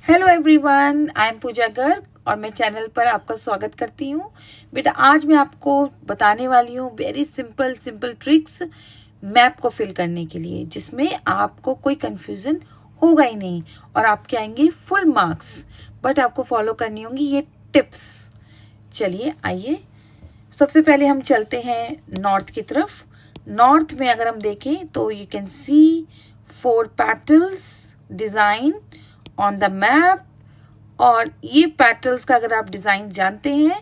Hello everyone, I am पूजा गर्ग और मैं channel पर आपका स्वागत करती हूँ। बेटा, आज मैं आपको बताने वाली हूँ वेरी सिंपल ट्रिक्स मैप को फिल करने के लिए, जिसमें आपको कोई कंफ्यूजन होगा ही नहीं और आपके आएंगे फुल मार्क्स। बट आपको फॉलो करनी होंगी ये टिप्स। चलिए आइए, सबसे पहले हम चलते हैं नॉर्थ की तरफ। नॉर्थ में अगर हम देखें तो you can see 4 petals design on the map. और ये पेटल्स का अगर आप डिज़ाइन जानते हैं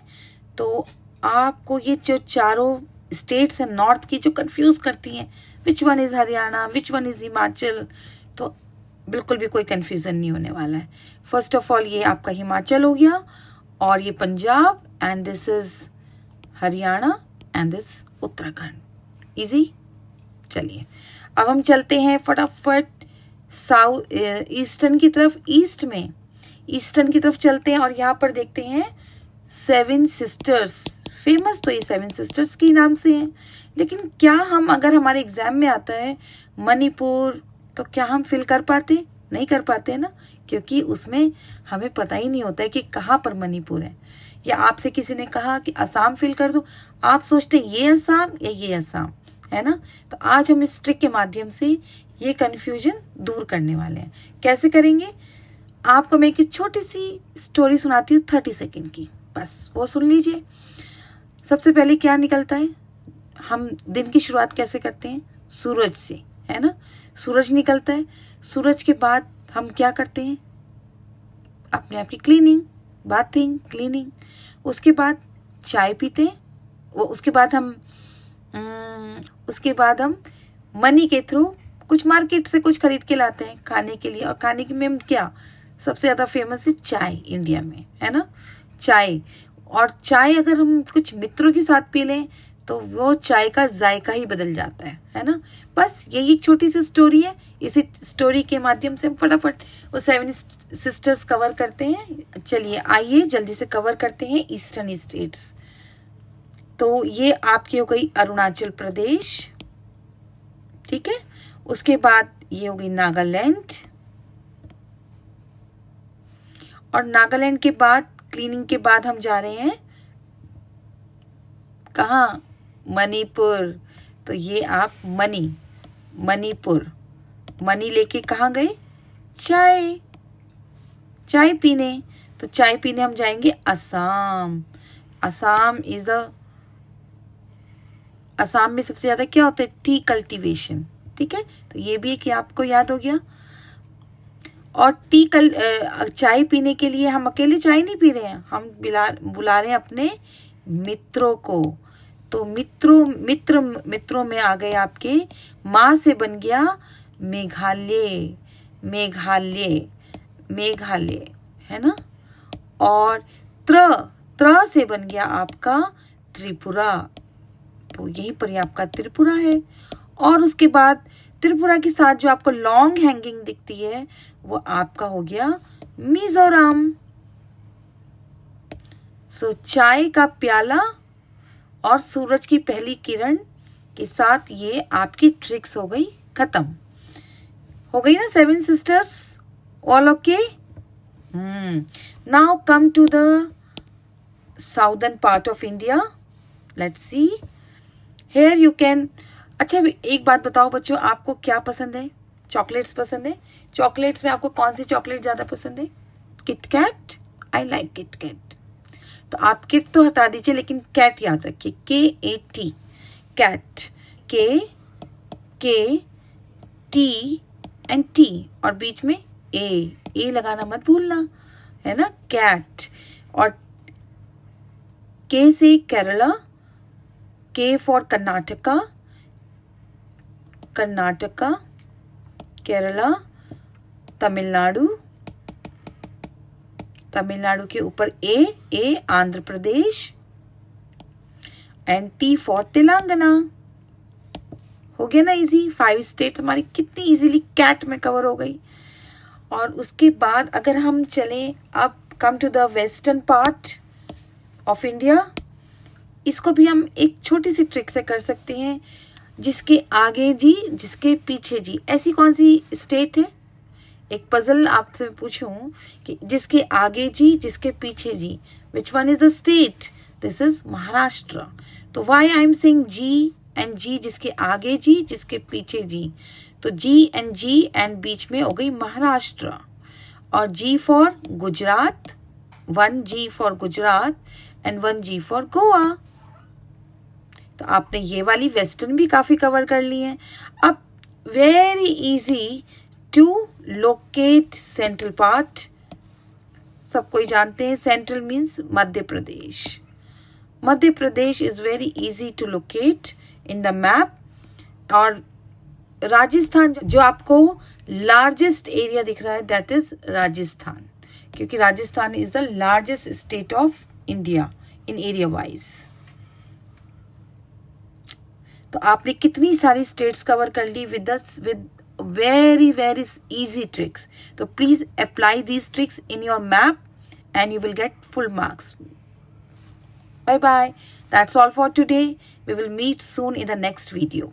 तो आपको ये जो चारों स्टेट्स हैं नॉर्थ की जो कंफ्यूज करती हैं, which one is Haryana, which one is Himachal, तो बिल्कुल भी कोई कंफ्यूजन नहीं होने वाला है। फर्स्ट ऑफ ऑल ये आपका हिमाचल हो गया और ये Punjab, and this is Haryana and this Uttarakhand. Easy. चलिए अब हम चलते हैं फटाफट साउथ ईस्टर्न की तरफ। ईस्टर्न की तरफ चलते हैं और यहाँ पर देखते हैं 7 सिस्टर्स। फेमस तो ये 7 सिस्टर्स के नाम से हैं, लेकिन क्या हम, अगर हमारे एग्जाम में आता है मणिपुर, तो क्या हम फिल कर पाते? नहीं कर पाते हैं ना, क्योंकि उसमें हमें पता ही नहीं होता है कि कहाँ पर मणिपुर है। या आपसे किसी ने कहा कि असम फिल कर दो, आप सोचते हैं ये असम या ये असम, है ना। तो आज हम इस ट्रिक के माध्यम से ये कन्फ्यूजन दूर करने वाले हैं। कैसे करेंगे? आपको मैं एक छोटी सी स्टोरी सुनाती हूँ 30 सेकेंड की, बस वो सुन लीजिए। सबसे पहले क्या निकलता है, हम दिन की शुरुआत कैसे करते हैं? सूरज से, है ना। सूरज निकलता है, सूरज के बाद हम क्या करते हैं? अपने आप की क्लीनिंग, बाथिंग, क्लीनिंग। उसके बाद चाय पीते हैं। उसके बाद हम मनी के थ्रू कुछ मार्केट से कुछ खरीद के लाते हैं खाने के लिए। और खाने के में क्या सबसे ज़्यादा फेमस है? चाय इंडिया में, है ना, चाय। और चाय अगर हम कुछ मित्रों के साथ पी लें तो वो चाय का जायका ही बदल जाता है ना। बस यही एक छोटी सी स्टोरी है। इसी स्टोरी के माध्यम से हम फटाफट वो 7 सिस्टर्स कवर करते हैं। चलिए आइए जल्दी से कवर करते हैं ईस्टर्न स्टेट्स। तो ये आपकी हो गई अरुणाचल प्रदेश, ठीक है। उसके बाद ये हो गई नागालैंड, और नागालैंड के बाद क्लीनिंग के बाद हम जा रहे हैं कहाँ? मणिपुर। तो ये आप मणिपुर मनी लेके कहाँ गए? चाय पीने। तो चाय पीने हम जाएंगे असम। असम में सबसे ज़्यादा क्या होता है? टी कल्टीवेशन, ठीक है। तो ये भी कि आपको याद हो गया। और चाय पीने के लिए हम अकेले चाय नहीं पी रहे हैं, हम बुला रहे हैं अपने मित्रों को। तो मित्रों में आ गए आपके, माँ से बन गया मेघालय, है ना। और त्र से बन गया आपका त्रिपुरा। तो यहीं पर ही आपका त्रिपुरा है। और उसके बाद त्रिपुरा के साथ जो आपको लॉन्ग हैंगिंग दिखती है वो आपका हो गया मिजोरम। सो चाय का प्याला और सूरज की पहली किरण के साथ ये आपकी ट्रिक्स हो गई खत्म। हो गई ना 7 sisters? All okay? Now come to the southern part of India. Let's see here you can. अच्छा, एक बात बताओ बच्चों, आपको क्या पसंद है? चॉकलेट्स पसंद है? चॉकलेट्स में आपको कौन सी चॉकलेट ज़्यादा पसंद है? किटकैट? I like KitKat. तो आप किट तो हटा दीजिए, लेकिन कैट याद रखिए, KAT, cat, K and T, और बीच में ए लगाना मत भूलना, है ना, कैट। और K से केरला, K फॉर कर्नाटका, केरला, तमिलनाडु के ऊपर ए Andhra Pradesh, and T for Telangana. हो गया ना इजी? 5 स्टेट्स हमारी कितनी इजीली कैट में कवर हो गई। और उसके बाद अगर हम चलें अब, come to the western part of India. इसको भी हम एक छोटी सी ट्रिक से कर सकते हैं। जिसके आगे जी, जिसके पीछे जी, ऐसी कौन सी स्टेट है? एक पजल आपसे पूछूं कि जिसके आगे जी जिसके पीछे G, which one is the state? This is Maharashtra. तो why I am saying G and G, जिसके आगे जी जिसके पीछे जी, तो जी एंड बीच में हो गई महाराष्ट्र. और G for Gujarat, 1 G for Gujarat and 1 G for Goa. तो आपने ये वाली वेस्टर्न भी काफी कवर कर ली है. अब very easy to locate central part. सब कोई जानते हैं central means Madhya Pradesh. Madhya Pradesh is very easy to locate in the map. और राजस्थान जो आपको लार्जेस्ट एरिया दिख रहा है, दैट इज राजस्थान, क्योंकि Rajasthan is the largest state of India in area wise. तो आपने कितनी सारी स्टेट्स कवर कर ली with very very easy tricks. So please apply these tricks in your map and you will get full marks. Bye bye. That's all for today. We will meet soon in the next video.